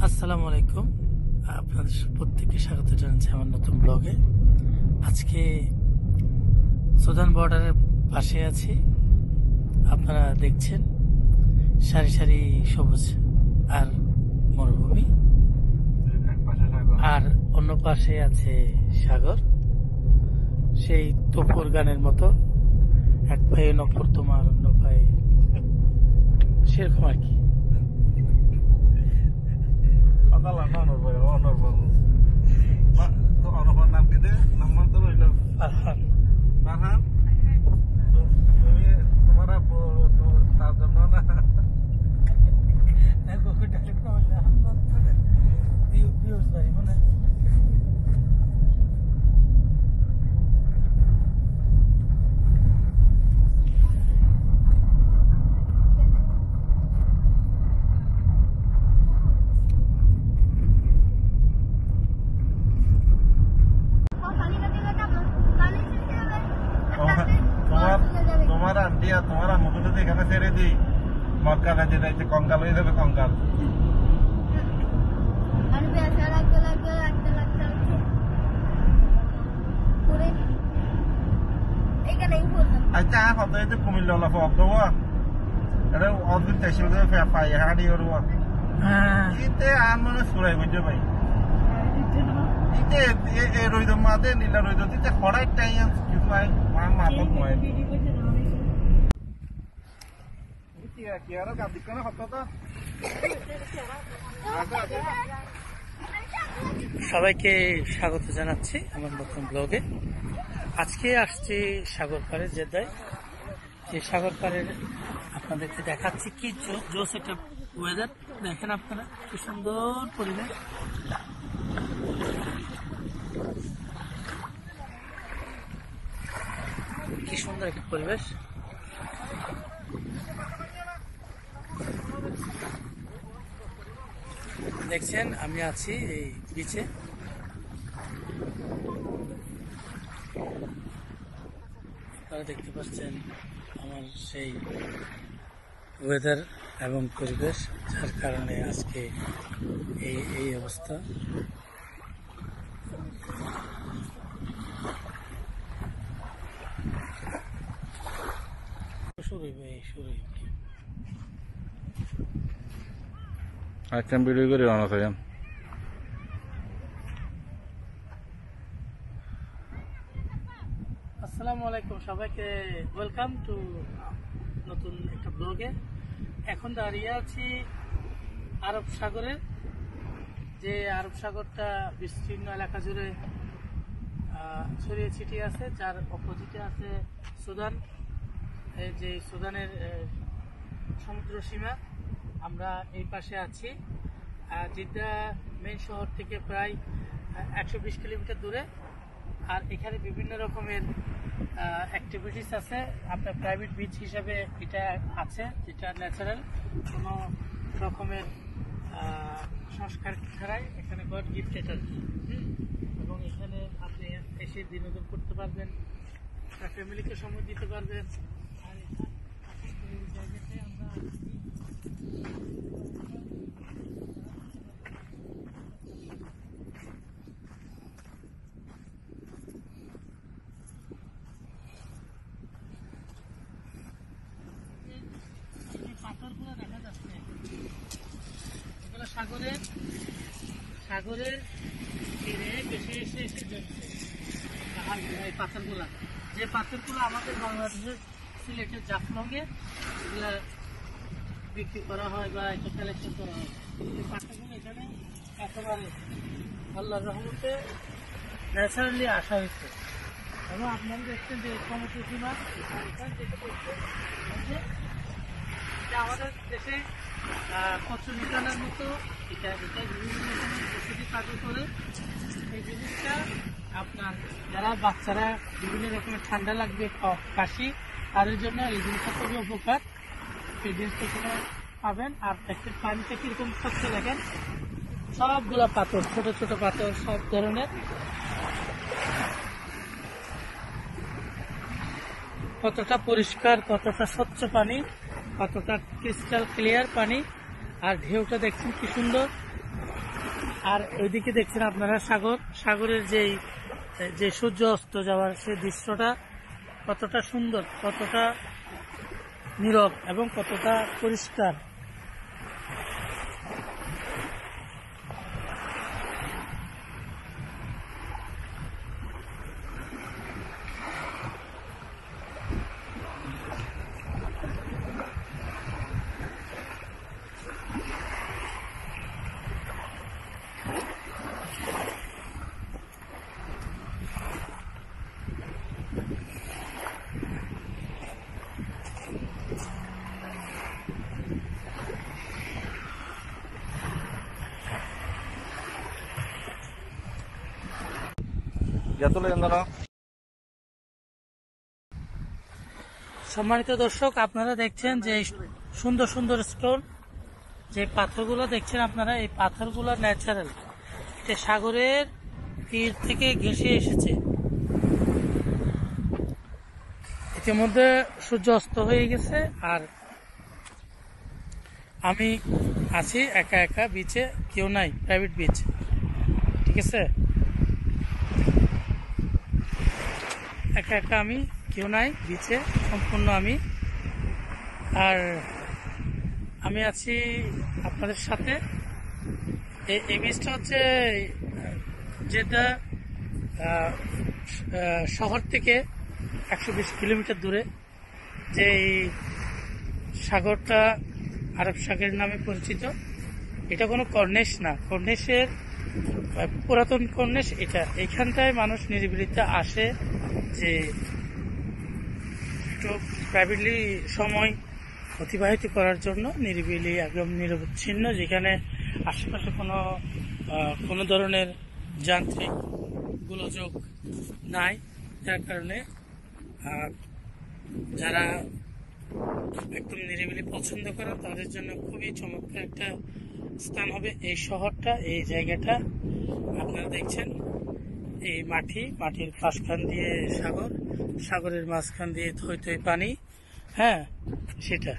আসসালামু আলাইকুম, আপনাদের প্রত্যেককে স্বাগত জানাচ্ছি আমার নতুন ব্লগে। আজকে সুদান বর্ডারের পাশে আছি। আপনারা দেখছেন সারি সারি সবুজ আর মরুভূমি, আর অন্য পাশে আছে সাগর। সেই তোপর গানের মতো এক পায়ে নপুর তোমার, অন্য পায়ে, সেরকম আর কি। নাম কি দে নাম্বার তো রইল ফারহান। ফারহান তুমি তোমার তার জন্য না তোমার আন্টি আর তোমার আম্মু যদি এখানে ছেড়ে দিই, মক্কালে যেতে কঙ্কাল হয়ে যাবে। কঙ্কাল আচ্ছা কত এই যে কুমিল্লা লাফ দেবো এটা অদ্ভুত চাইছিল পাই হাঁড়ি করবো ইতে আর মনে সুরাই বুঝতে পাই ইতে রইদ মাদে নীলা রইদ দিতে হরাই টাই কিছু মাথা নয় কি আরো গাছ দিক না হতো তো। সবাইকে স্বাগত জানাচ্ছি আমার নতুন ব্লগে। আজকে আসছি সাগর পাড়ে জেদ্দায়। যে সাগর পাড়ের আপনাদেরকে দেখাচ্ছি কি জোস একটা ওয়েদার। দেখেন আপনারা কি সুন্দর পরিবেশ। কি সুন্দর একটা পরিবেশ। দেখছেন আমি আছি এই বিচে। আপনারা দেখতে পাচ্ছেন আমার সেই ওয়েদার এবং পরিবেশ, যার কারণে আজকে এই অবস্থা। আচ্ছা ভিডিও করে আনা থাকেন। আসসালামু আলাইকুম, সবাইকে ওয়েলকাম টু নতুন একটা ব্লগে। এখন দাঁড়িয়ে আছি আরব সাগরে। যে আরব সাগরটা বিস্তীর্ণ এলাকা জুড়ে ছড়িয়ে ছিটিয়ে আছে, যার অপোজিটে আছে সুদান। যে সুদানের সমুদ্র সীমা। আমরা এই পাশে আছি জিদ্দা মেইন শহর থেকে প্রায় 120 কিলোমিটার দূরে। আর এখানে বিভিন্ন রকমের অ্যাক্টিভিটিস আছে। আপনার প্রাইভেট বিচ হিসাবে এটা আছে, যেটা ন্যাচারাল, কোনো রকমের সংস্কার ছাড়াই এখানে গড গিফটেড আর কি। এবং এখানে আপনি এসে বিনোদন করতে পারবেন, ফ্যামিলিকে সময় দিতে পারবেন। আর এই জায়গাতে আমরা পাথরগুলো দেখা যাচ্ছে, এগুলো সাগরের তীরে বেশি এসে জমছে এই পাথরগুলা। যে পাথরগুলো আমাদের বাংলাদেশের সিলেটের জাফলংয়ে এগুলা বিক্রি করা হয় বা এটা কালেকশন করা হয়। এই পাথরগুলো এখানে একেবারে আল্লাহর রহমতে ন্যাচারালি আসা হয়েছে। এবং আপনারা দেখছেন যে সমুদ্র সীমা এখানে যেটা করছে আমাদের দেশে কচুরিকানের মতো এটা বিভিন্ন রকমের ওষুধি কাজও করে। এই জিনিসটা আপনার যারা বাচ্চারা বিভিন্ন রকমের ঠান্ডা লাগবে, কাশি, তাদের জন্য এই জিনিসটা খুবই উপকার। এই জিনিসটা সেখানে পাবেন। আর দেখতে পানিতে কিরকম স্বচ্ছ দেখেন, সবগুলা পাথর, ছোট ছোট পাথর সব ধরনের। কতটা পরিষ্কার, কতটা স্বচ্ছ পানি, কতটা ক্রিস্টাল ক্লিয়ার পানি। আর ঢেউটা দেখছেন কি সুন্দর। আর ওইদিকে দেখছেন আপনারা সাগরের যে সূর্য অস্ত যাওয়ার সেই দৃশ্যটা কতটা সুন্দর, কতটা নীরব এবং কতটা পরিষ্কার। সম্মানিত দর্শক, আপনারা দেখছেন যে সুন্দর সুন্দর স্টোন, যে পাথরগুলো দেখছেন আপনারা, এই পাথরগুলো ন্যাচারাল, এটা সাগরের তীর থেকে ঘেঁষে এসেছে। ইতিমধ্যে সূর্য অস্ত হয়ে গেছে, আর আমি আছি একা একা বিচে, কেউ নাই, প্রাইভেট বিচ, ঠিক আছে। একা একা আমি, কেউ নাই বিচে, সম্পূর্ণ আমি। আর আমি আছি আপনাদের সাথে। এই বিচটা হচ্ছে যেটা শহর থেকে 120 কিলোমিটার দূরে। যে সাগরটা আরব সাগর নামে পরিচিত। এটা কোনো কর্নিশ না, কর্নিশের পুরাতন কর্নিশ এটা। এখানটায় মানুষ নিরিবিলিতে আসে যে একটু প্রাইভেটলি সময় অতিবাহিত করার জন্য, নিরিবিলি, একদম নিরবচ্ছিন্ন, যেখানে আশেপাশে কোনো ধরনের যান্ত্রিক গোলযোগ নাই। যার কারণে যারা একদম নিরিবিলি পছন্দ করে তাদের জন্য খুবই চমৎকার একটা স্থান হবে এই শহরটা, এই জায়গাটা। আপনারা দেখছেন এই মাটির পাশখান দিয়ে সাগরের মাঝখান দিয়ে থই থই পানি, হ্যাঁ সেটা।